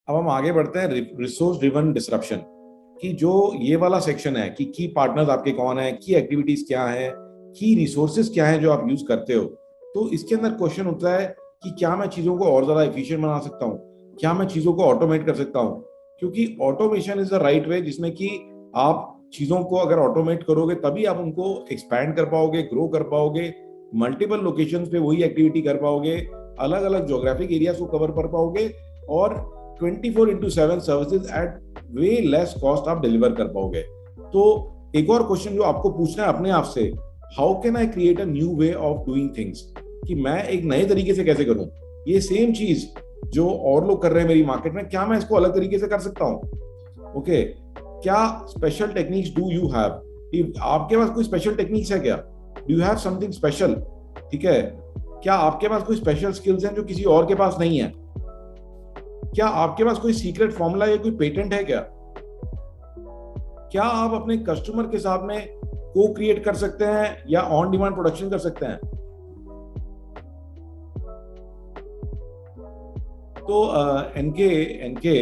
अब हम आगे बढ़ते हैं रिसोर्स ड्रिवन डिसरप्शन कि जो ये वाला सेक्शन है कि की पार्टनर्स आपके कौन है, की एक्टिविटीज क्या है, की रिसोर्सेज क्या है जो आप यूज करते हो। तो इसके अंदर क्वेश्चन उठता है कि क्या मैं चीजों को और ज्यादा एफिशिएंट बना सकता हूँ, क्या मैं चीजों को ऑटोमेट कर सकता हूँ। क्योंकि automation is the right way जिसमें कि आप चीजों को अगर ऑटोमेट करोगे तभी आप उनको एक्सपैंड कर पाओगे, ग्रो कर पाओगे, मल्टीपल लोकेशंस पे वही एक्टिविटी कर पाओगे, अलग अलग ज्योग्राफिक एरियाज को कवर कर पाओगे और 24/7 services at bay less cost आप डिलीवर कर पाओगे। तो एक और क्वेश्चन जो आपको पूछना है अपने आप से, how can I create a new way of doing things, कि मैं एक नए तरीके से कैसे करूं ये सेम चीज जो और लोग कर रहे हैं मेरी मार्केट में, क्या मैं इसको अलग तरीके से कर सकता हूं। ओके, क्या special techniques do you have, आपके पास कोई स्पेशल टेक्निक्स है क्या, do you have something special. ठीक है, क्या आपके पास कोई स्पेशल स्किल्स हैं जो किसी और के पास नहीं है, क्या आपके पास कोई सीक्रेट फॉर्मूला या कोई पेटेंट है क्या आप अपने कस्टमर के साथ में को क्रिएट कर सकते हैं या ऑन डिमांड प्रोडक्शन कर सकते हैं। तो एनके एनके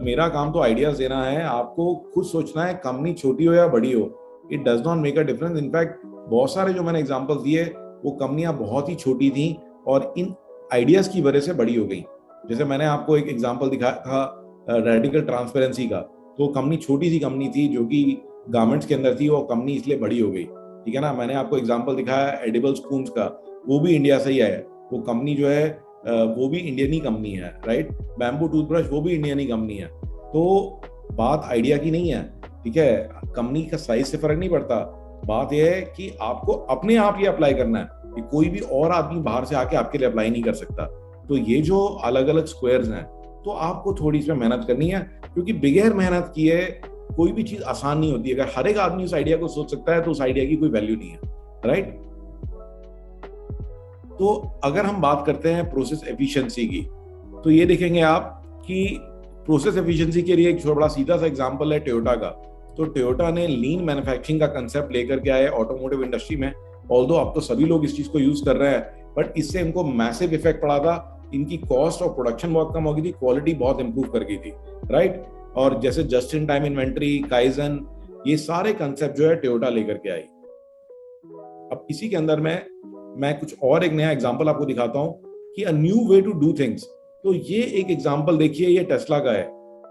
मेरा काम तो आइडियाज देना है, आपको खुद सोचना है कंपनी छोटी हो या बड़ी हो, it does not make a difference. In fact बहुत सारे जो मैंने एग्जांपल दिए वो कंपनियां बहुत ही छोटी थी और इन आइडियाज की वजह से बड़ी हो गई। जैसे मैंने आपको एक एग्जांपल दिखाया था रेडिकल ट्रांसपेरेंसी का, तो कंपनी छोटी सी कंपनी थी जो कि गारमेंट्स के अंदर थी और कंपनी इसलिए बड़ी हो गई। ठीक है ना, मैंने आपको एग्जांपल दिखाया एडिबल स्पून्स का, वो भी इंडिया से ही आया, वो कंपनी जो है वो भी इंडियन ही कंपनी है, राइट। बैम्बू टूथब्रश वो भी इंडियन ही कंपनी है। तो बात आइडिया की नहीं है, ठीक है, कंपनी का साइज से फर्क नहीं पड़ता। बात यह है कि आपको अपने आप ये अप्लाई करना है कि कोई भी और आदमी बाहर से आके आपके लिए अप्लाई नहीं कर सकता। तो ये जो अलग अलग स्क्वायर्स हैं तो आपको थोड़ी इसमें मेहनत करनी है, क्योंकि बगैर मेहनत किए कोई भी चीज आसान नहीं होती। अगर हर एक आदमी उस आइडिया को सोच सकता है तो उस आइडिया की कोई वैल्यू नहीं है, राइट। तो अगर हम बात करते हैं प्रोसेस एफिशिएंसी की, तो ये देखेंगे आप कि प्रोसेस एफिशिएंसी के लिए एक बड़ा सीधा सा एग्जांपल है टोयोटा का। तो टोयोटा ने लीन मैन्युफैक्चरिंग का कंसेप्ट लेकर के आए ऑटोमोटिव इंडस्ट्री में। ऑल्दो अब तो सभी लोग इस चीज को यूज कर रहे हैं, बट इससे इनको मैसिव इफेक्ट पड़ा था। इनकी कॉस्ट और प्रोडक्शन बहुत कम हो गई थी, क्वालिटी बहुत इंप्रूव कर गई थी, राइट। और जैसे just in time inventory, kaizen, ये सारे कंसेप्ट जो है टोयोटा लेकर के आई। अब इसी के अंदर मैं कुछ और एक नया एग्जांपल आपको दिखाता हूं कि a new way to do things. तो ये एक एग्जांपल देखिए, ये टेस्ला का है।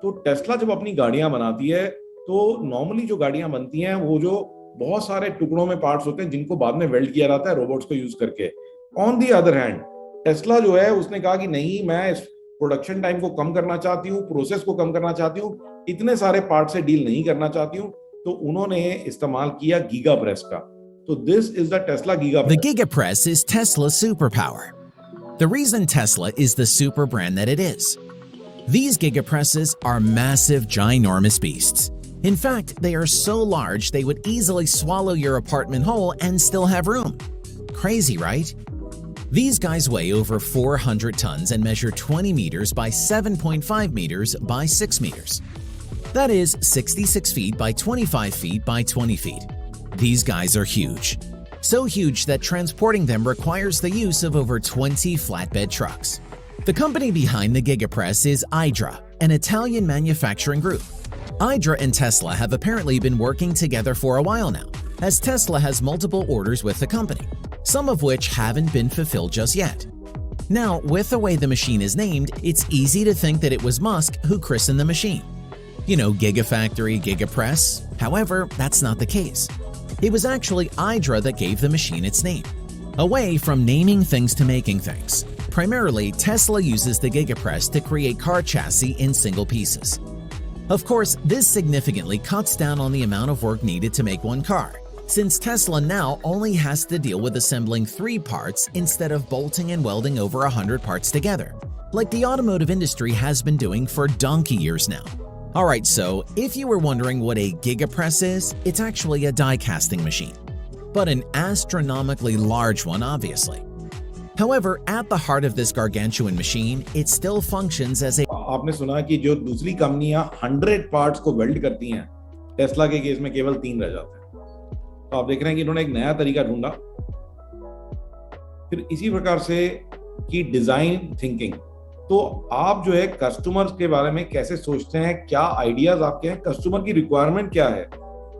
तो टेस्ला जब अपनी गाड़ियां बनाती है तो नॉर्मली जो गाड़ियां बनती हैं वो जो बहुत सारे टुकड़ों में पार्ट्स होते हैं जिनको बाद में वेल्ड किया जाता है रोबोट्स को यूज करके। On the other hand Tesla जो है उसने कहा कि नहीं, मैं इस प्रोडक्शन टाइम को कम करना चाहती हूँ, प्रोसेस को कम करना चाहती हूँ, इतने सारे पार्ट से डील नहीं करना चाहती हूँ। तो उन्होंने इस्तेमाल किया गीगा प्रेस का। So this is the Tesla Giga The Press. GigaPress is Tesla's superpower. The reason Tesla is the super brand that it is. These GigaPresses are massive, ginormous beasts. In fact, they are so large they would easily swallow your apartment whole and still have room. Crazy, right? These guys weigh over 400 tons and measure 20 meters by 7.5 meters by 6 meters. That is 66 feet by 25 feet by 20 feet. These guys are huge. So huge that transporting them requires the use of over 20 flatbed trucks. The company behind the GigaPress is Idra, an Italian manufacturing group. Idra and Tesla have apparently been working together for a while now, as Tesla has multiple orders with the company, some of which haven't been fulfilled just yet. Now, with the way the machine is named, it's easy to think that it was Musk who christened the machine. You know, Gigafactory, GigaPress. However, that's not the case. It was actually Idra that gave the machine its name. Away from naming things to making things. Primarily, Tesla uses the GigaPress to create car chassis in single pieces. Of course, this significantly cuts down on the amount of work needed to make one car, since Tesla now only has to deal with assembling 3 parts instead of bolting and welding over 100 parts together, like the automotive industry has been doing for donkey years now. Alright, so if you were wondering what a GigaPress is, it's actually a die casting machine, but an astronomically large one obviously. However, at the heart of this gargantuan machine, it still functions as a आपने सुना कि जो दूसरी कंपनियां 100 parts को weld करती हैं, Tesla के केस में केवल 3 रह जाते हैं। तो आप देख रहे हैं कि इन्होंने एक नया तरीका ढूंढा। फिर इसी प्रकार से कि डिजाइन थिंकिंग, तो आप जो है कस्टमर्स के बारे में कैसे सोचते हैं, क्या आइडियाज आपके हैं, कस्टमर की रिक्वायरमेंट क्या है,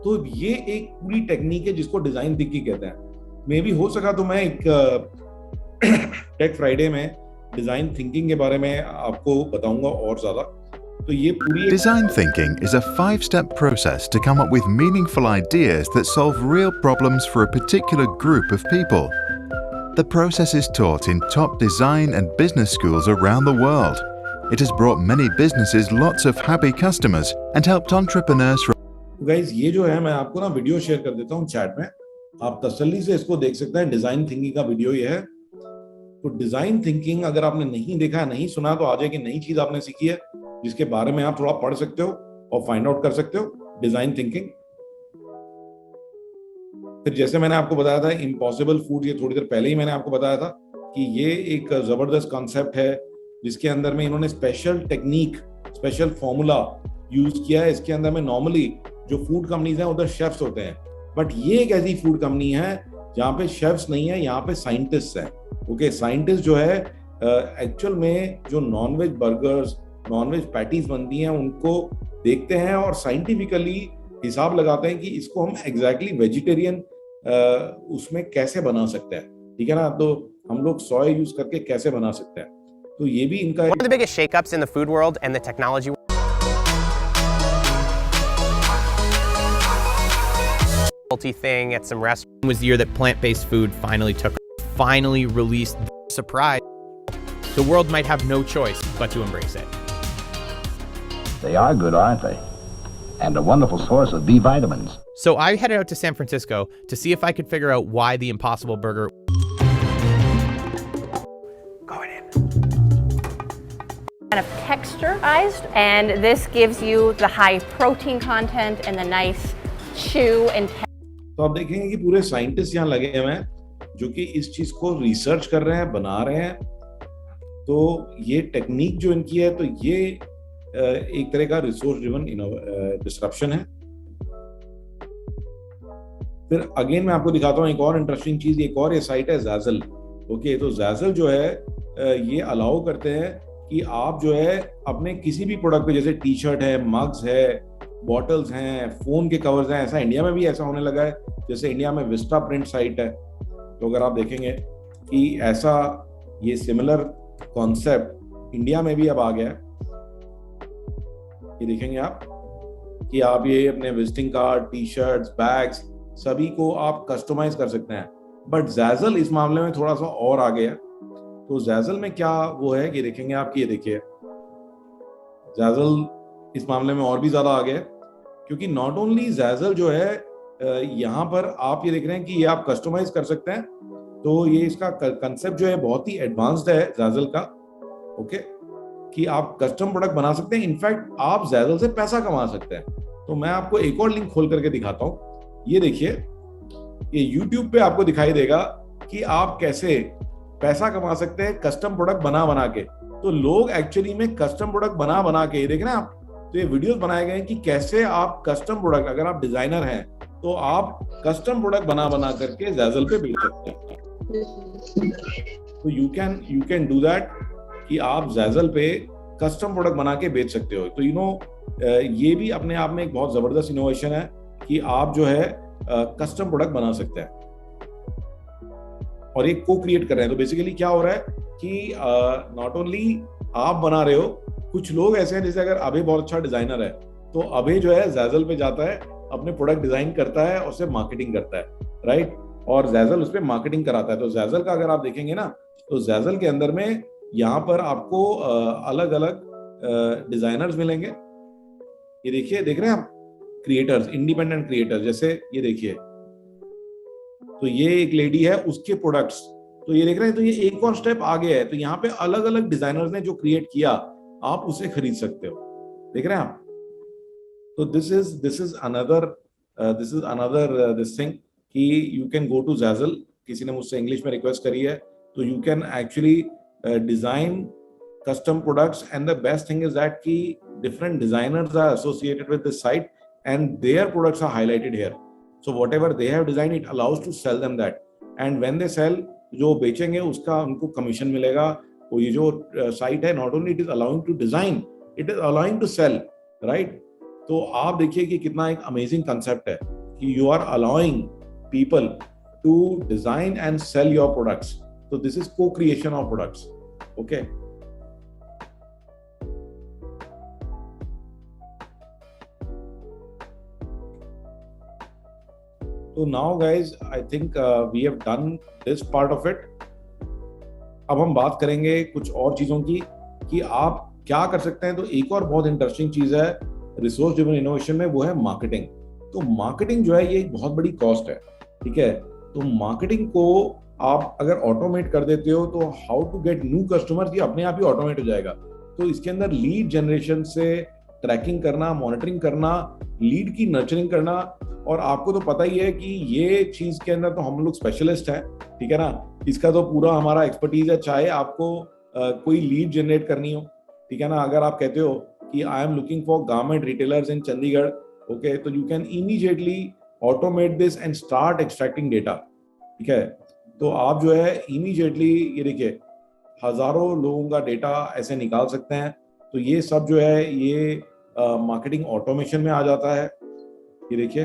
तो ये एक पूरी टेक्निक है जिसको डिजाइन थिंकिंग कहते हैं। मे भी हो सका तो मैं एक टेक फ्राइडे में डिजाइन थिंकिंग के बारे में आपको बताऊंगा और ज्यादा। तो ये पूरी Design thinking is a 5-step process to come up with meaningful ideas that solve real problems for a particular group of people. The process is taught in top design and business schools around the world. It has brought many businesses lots of happy customers and helped entrepreneurs from guys ये जो है मैं आपको ना video share कर देता हूँ chat में, आप तसल्ली से इसको देख सकते हैं। डिजाइन थिंकिंग का वीडियो ये है। तो डिजाइन थिंकिंग अगर आपने नहीं देखा है, नहीं सुना, तो आज एक नई चीज आपने सीखी है जिसके बारे में आप थोड़ा पढ़ सकते हो और फाइंड आउट कर सकते हो। डिजाइन थिंकिंग, फिर जैसे मैंने आपको बताया था इम्पॉसिबल फूड, ये थोड़ी देर पहले ही मैंने आपको बताया था कि ये एक जबरदस्त कॉन्सेप्ट है जिसके अंदर में इन्होंने special technique, special formula use किया है। इसके अंदर में नॉर्मली जो फूड कंपनीज हैं उधर शेफ्स होते हैं, बट ये एक ऐसी फूड कंपनी है जहाँ पे शेफ्स नहीं है, यहाँ पे साइंटिस्ट हैं। ओके, साइंटिस्ट जो है एक्चुअल में जो नॉनवेज बर्गर्स, नॉनवेज पैटीज बनती हैं उनको देखते हैं और साइंटिफिकली हिसाब लगाते हैं कि इसको हम एग्जैक्टली वेजिटेरियन उसमें कैसे बना सकते हैं, ठीक है ना। तो हम लोग सोया यूज करके कैसे बना सकते हैं, तो ये भी इनका One of the biggest shakeups in the food world and the technology world thing at some restaurant was the year that plant-based food finally released. Surprise, the world might have no choice but to embrace it. They are good, aren't they? And a wonderful source of B vitamins. So I headed out to San Francisco to see if I could figure out why the Impossible Burger going in. Kind of texturized, and this gives you the high protein content and the nice chew and तो आप देखेंगे कि पूरे scientist यहाँ लगे हुए हैं जो कि इस चीज को रिसर्च कर रहे हैं, बना रहे हैं। तो ये टेक्निक जो इनकी है, तो ये एक तरह का रिसोर्स ड्रिवन डिस्ट्रप्शन है। फिर अगेन मैं आपको दिखाता हूँ एक और इंटरेस्टिंग चीज, एक और ये साइट है Zazzle। ओके, तो Zazzle जो है ये अलाउ करते हैं कि आप जो है अपने किसी भी प्रोडक्ट पे, जैसे टी शर्ट है, मग्स है, बॉटल्स हैं, फोन के कवर्स हैं, ऐसा इंडिया में भी ऐसा होने लगा है। जैसे इंडिया में विस्टा प्रिंट साइट है, तो अगर आप देखेंगे कि ऐसा ये सिमिलर कॉन्सेप्ट इंडिया में भी अब आ गया है। ये देखेंगे आप कि आप ये अपने visiting card, T shirts, bags सभी को आप कस्टमाइज कर सकते हैं। बट Zazzle इस मामले में थोड़ा सा और आगे है। तो Zazzle में क्या वो है कि देखेंगे आप कि ये देखिए Zazzle इस मामले में और भी ज्यादा आगे है, क्योंकि नॉट ओनली Zazzle जो है यहाँ पर आप ये देख रहे हैं कि ये आप कस्टमाइज कर सकते हैं। तो ये इसका कंसेप्ट जो है बहुत ही एडवांस्ड है Zazzle का। ओके, कि आप कस्टम प्रोडक्ट बना सकते हैं, इनफैक्ट आप Zazzle से पैसा कमा सकते हैं। तो मैं आपको एक और लिंक खोल करके दिखाता हूँ। ये देखिए, ये YouTube पे आपको दिखाई देगा कि आप कैसे पैसा कमा सकते हैं कस्टम प्रोडक्ट बना के। तो लोग एक्चुअली में कस्टम प्रोडक्ट बना के, ये देख रहे हैं आप, तो ये वीडियोस बनाए गए हैं कि कैसे आप कस्टम प्रोडक्ट, अगर आप डिजाइनर हैं तो आप कस्टम प्रोडक्ट बना करके Zazzle पे बेच सकते हैं। तो यू कैन डू दैट कि आप Zazzle पे कस्टम प्रोडक्ट बना के बेच सकते हो। तो ये भी अपने आप में एक बहुत जबरदस्त इनोवेशन है कि आप जो है कस्टम प्रोडक्ट बना सकते हैं और एक को क्रिएट कर रहे हैं। तो बेसिकली क्या हो रहा है कि नॉट ओनली आप बना रहे हो, कुछ लोग ऐसे हैं, जैसे अगर अभय बहुत अच्छा डिजाइनर है तो अभय जो है Zazzle पे जाता है, अपने प्रोडक्ट डिजाइन करता है और उससे मार्केटिंग करता है, राइट, और Zazzle उस पर मार्केटिंग कराता है। तो Zazzle का अगर आप देखेंगे ना, तो Zazzle के अंदर में यहाँ पर आपको अलग अलग डिजाइनर्स मिलेंगे। ये देखिए, देख रहे हैं आप, क्रिएटर्स, इंडिपेंडेंट क्रिएटर्स, जैसे ये देखिए, तो ये एक लेडी है, उसके प्रोडक्ट्स, तो ये देख रहे हैं। तो ये एक और स्टेप आगे है। तो यहाँ पे अलग अलग डिजाइनर्स ने जो क्रिएट किया, आप उसे खरीद सकते हो, देख रहे हैं आप। तो this is another this thing कि you can go to Zazzle। किसी ने मुझसे इंग्लिश में रिक्वेस्ट करी है, तो you can actually design custom products, and the best thing is that कि different designers are associated with this site and their products are highlighted here. So whatever they have designed, it allows to sell them that, and when they sell, जो बेचेंगे उसका उनको commission मिलेगा, वो ये जो site है, not only it is allowing to design, it is allowing to sell, right? तो आप देखिए कि कितना एक अमेजिंग कंसेप्ट है कि you are allowing people to design and sell your products. तो this is co creation of products. Okay, तो now guys I think we have done this part of it. अब हम बात करेंगे कुछ और चीजों की कि आप क्या कर सकते हैं. तो एक और बहुत इंटरेस्टिंग चीज है रिसोर्स ड्रिवन इनोवेशन में, वो है मार्केटिंग. तो मार्केटिंग जो है ये एक बहुत बड़ी कॉस्ट है, ठीक है? तो मार्केटिंग को आप अगर ऑटोमेट कर देते हो तो how to get new customers, ये अपने आप ही ऑटोमेट हो जाएगा. तो इसके अंदर लीड जनरेशन से ट्रैकिंग करना, मॉनिटरिंग करना, लीड की नर्चरिंग करना, और आपको तो पता ही है कि ये चीज के अंदर तो हम लोग स्पेशलिस्ट हैं, ठीक है ना? इसका तो पूरा हमारा एक्सपर्टीज है. चाहे आपको कोई लीड जनरेट करनी हो, ठीक है ना? अगर आप कहते हो कि I am looking for garment retailers in Chandigarh, okay, तो you can immediately automate this and start extracting data, ठीक है? तो आप जो है इमीडिएटली, ये देखिए, हजारों लोगों का डेटा ऐसे निकाल सकते हैं. तो ये सब जो है ये मार्केटिंग ऑटोमेशन में आ जाता है. ये देखिए,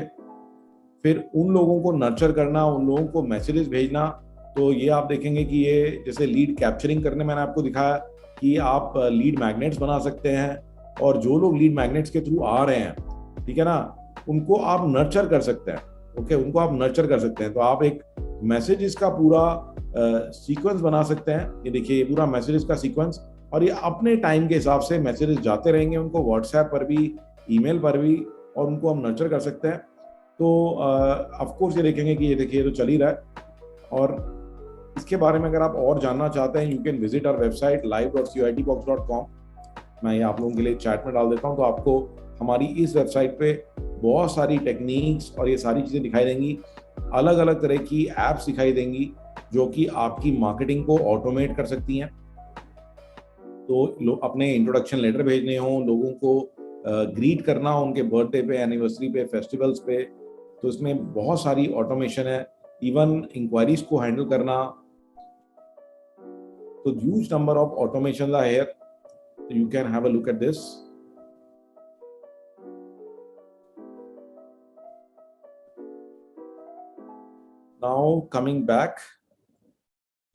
फिर उन लोगों को नर्चर करना, उन लोगों को मैसेजेस भेजना. तो ये आप देखेंगे कि ये जैसे लीड कैप्चरिंग करने मैंने आपको दिखाया कि आप लीड मैग्नेट्स बना सकते हैं, और जो लोग लीड मैग्नेट्स के थ्रू आ रहे हैं, ठीक है ना, उनको आप नर्चर कर सकते हैं. ओके, उनको आप नर्चर कर सकते हैं. तो आप एक मैसेजेस का पूरा सीक्वेंस बना सकते हैं. ये देखिए, ये पूरा मैसेजेस का सीक्वेंस, और ये अपने टाइम के हिसाब से मैसेजेस जाते रहेंगे उनको, व्हाट्सएप पर भी, ईमेल पर भी, और उनको हम नर्चर कर सकते हैं. तो ऑफ कोर्स ये देखेंगे कि ये देखिए तो चल ही रहा है. और इसके बारे में अगर आप और जानना चाहते हैं, you can visit our website live.cuitbox.com. मैं ये आप लोगों के लिए चैट में डाल देता हूँ. तो आपको हमारी इस वेबसाइट पे बहुत सारी टेक्निक्स और ये सारी चीज़ें दिखाई देंगी. अलग अलग तरह की ऐप्स दिखाई देंगी जो कि आपकी मार्केटिंग को ऑटोमेट कर सकती हैं. तो अपने इंट्रोडक्शन लेटर भेजने हो, लोगों को ग्रीट करना हो उनके बर्थडे पे, एनिवर्सरी पे, फेस्टिवल्स पे, तो इसमें बहुत सारी ऑटोमेशन है. इवन इंक्वायरीज को हैंडल करना. तो huge number of automation are here. You can have a look at this. Now coming back,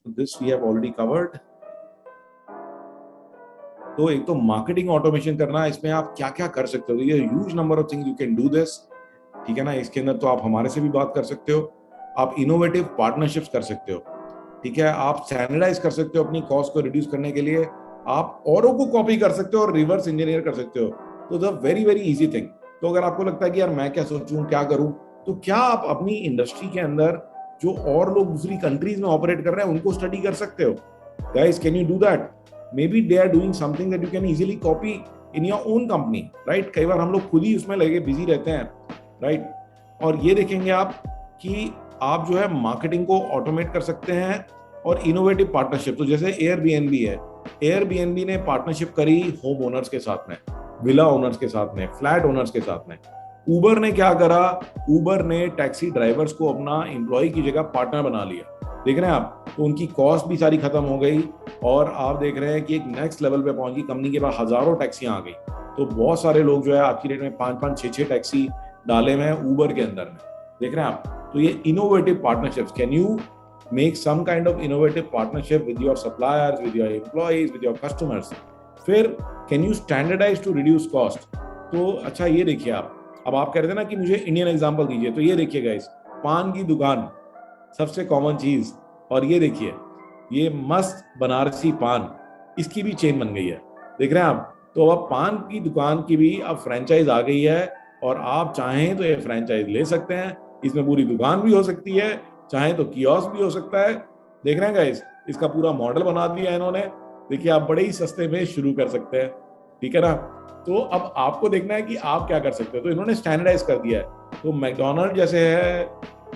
this we have already covered. तो एक तो मार्केटिंग ऑटोमेशन करना, इसमें आप क्या क्या कर सकते हो. ये huge number of things you can do this, ठीक है ना? इसके अंदर तो आप हमारे से भी बात कर सकते हो, आप इनोवेटिव पार्टनरशिप्स कर सकते हो, ठीक है? आप स्टैंडर्डाइज कर सकते हो अपनी कॉस्ट को रिड्यूस करने के लिए. आप औरों को कॉपी कर सकते हो और रिवर्स इंजीनियर कर सकते हो. तो the very very easy thing. तो अगर आपको लगता है कि यार मैं क्या सोचूं, क्या करूं, तो क्या आप अपनी इंडस्ट्री के अंदर जो और लोग दूसरी कंट्रीज में ऑपरेट कर रहे हैं उनको स्टडी कर सकते हो. Guys, can you do that? Maybe they are doing something that you can easily copy in your own company, right? कई बार हम लोग खुद ही उसमें लगे बिजी रहते हैं, right? और ये देखेंगे आप कि आप जो है मार्केटिंग को ऑटोमेट कर सकते हैं. और इनोवेटिव पार्टनरशिप, तो जैसे एयरबीएनबी है, एयरबीएनबी ने पार्टनरशिप करी होम ओनर्स के साथ में, विला ओनर्स के साथ में, फ्लैट ओनर्स के साथ में. उबर ने क्या करा, उबर ने टैक्सी ड्राइवर्स को अपना एम्प्लॉय की जगह पार्टनर बना लिया. देख रहे हैं आप, तो उनकी कॉस्ट भी सारी खत्म हो गई, और आप देख रहे हैं कि एक नेक्स्ट लेवल पे पहुंच गई. कंपनी के पास हजारों टैक्सियां आ गई. तो बहुत सारे लोग जो है आज की डेट में 5-5, 6-6 टैक्सी डाले हुए हैं उबर के अंदर में. देख रहे हैं आप, तो ये innovative partnerships. Can you make some kind of innovative partnership with your suppliers, with your employees, with your customers. फिर can you standardise to reduce cost. तो अच्छा, ये देखिए आप, अब आप कह रहे थे ना कि मुझे इंडियन एग्जाम्पल दीजिए, तो ये देखिए गाइस, पान की दुकान सबसे कॉमन चीज, और ये देखिए ये मस्त बनारसी पान, इसकी भी चेन बन गई है. देख रहे हैं आप, तो अब पान की दुकान की भी अब फ्रेंचाइज आ गई है, और आप चाहें तो ये फ्रेंचाइज ले सकते हैं. इसमें पूरी दुकान भी हो सकती है, चाहें तो कियोस्क भी हो सकता है. देख रहे हैं गाइस, इसका पूरा मॉडल बना दिया इन्होंने. देखिए, आप बड़े ही सस्ते में शुरू कर सकते हैं, ठीक है ना? तो अब आपको देखना है कि आप क्या कर सकते हो. तो इन्होंने स्टैंडर्डाइज कर दिया है. तो मैकडोनल्ड जैसे है,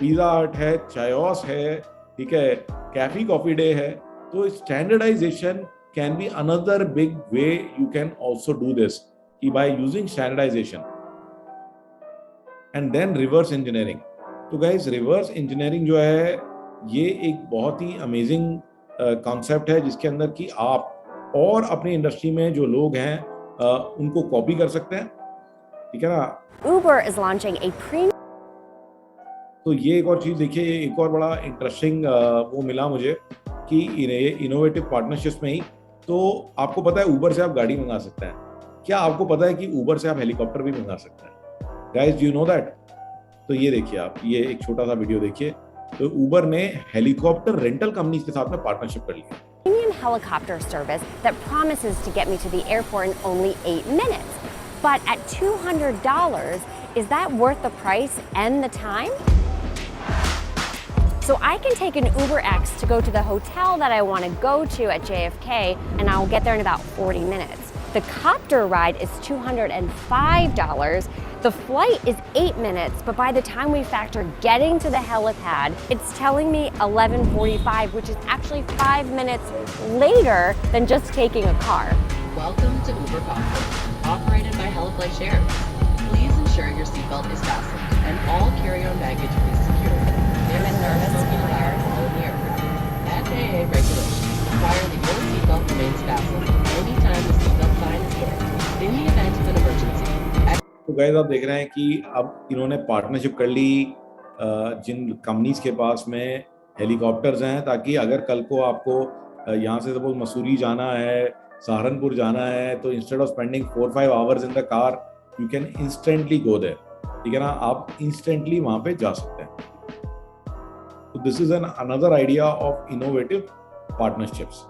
पिज्जा हट है, चायोस है, ठीक है, कैफी कॉफी डे है. तो standardisation can be another big way you can also do this, कि by using standardisation. And then reverse engineering. तो गाइस, रिवर्स इंजीनियरिंग जो है ये एक बहुत ही अमेजिंग कॉन्सेप्ट है जिसके अंदर कि आप और अपनी इंडस्ट्री में जो लोग हैं उनको कॉपी कर सकते हैं, ठीक है ना। Uber is launching a premium तो ये एक और चीज देखिए, एक और बड़ा इंटरेस्टिंग वो मिला मुझे कि इनोवेटिव पार्टनरशिप्स में ही, तो आपको पता है ऊबर से आप गाड़ी मंगा सकते हैं, क्या आपको पता है कि ऊबर से आप हेलीकॉप्टर भी मंगा सकते हैं? Guys, do you know that? तो ये देखिए आप, ये एक छोटा सा वीडियो देखिए। तो ऊबर ने हेलीकॉप्टर रेंटल कंपनीज के साथ में पार्टनरशिप कर लिया। helicopter service that promises to get me to the airport in only 8 minutes. But at $200, is that worth the price and the time? So I can take an UberX to go to the hotel that I want to go to at JFK, and I'll get there in about 40 minutes. The copter ride is $205. The flight is 8 minutes, but by the time we factor getting to the helipad, it's telling me 11:45, which is actually 5 minutes later than just taking a car. Welcome to Uber Cockpit, operated by HelloFlight Shares. Please ensure your seatbelt is fastened and all carry-on baggage is secured. There is no smoking allowed on the aircraft. FAA regulations require that your seatbelt remains fastened anytime the seatbelt sign is hit. In the event of an emergency, तो guys आप देख रहे हैं कि अब इन्होंने partnership कर ली जिन companies के पास में हेलीकॉप्टर्स हैं, ताकि अगर कल को आपको यहाँ से सपोज मसूरी जाना है, सहारनपुर जाना है, तो instead of spending 4-5 hours in the car, you can instantly go there, ठीक है ना, आप इंस्टेंटली वहाँ पे जा सकते हैं। तो this is an another idea of innovative partnerships.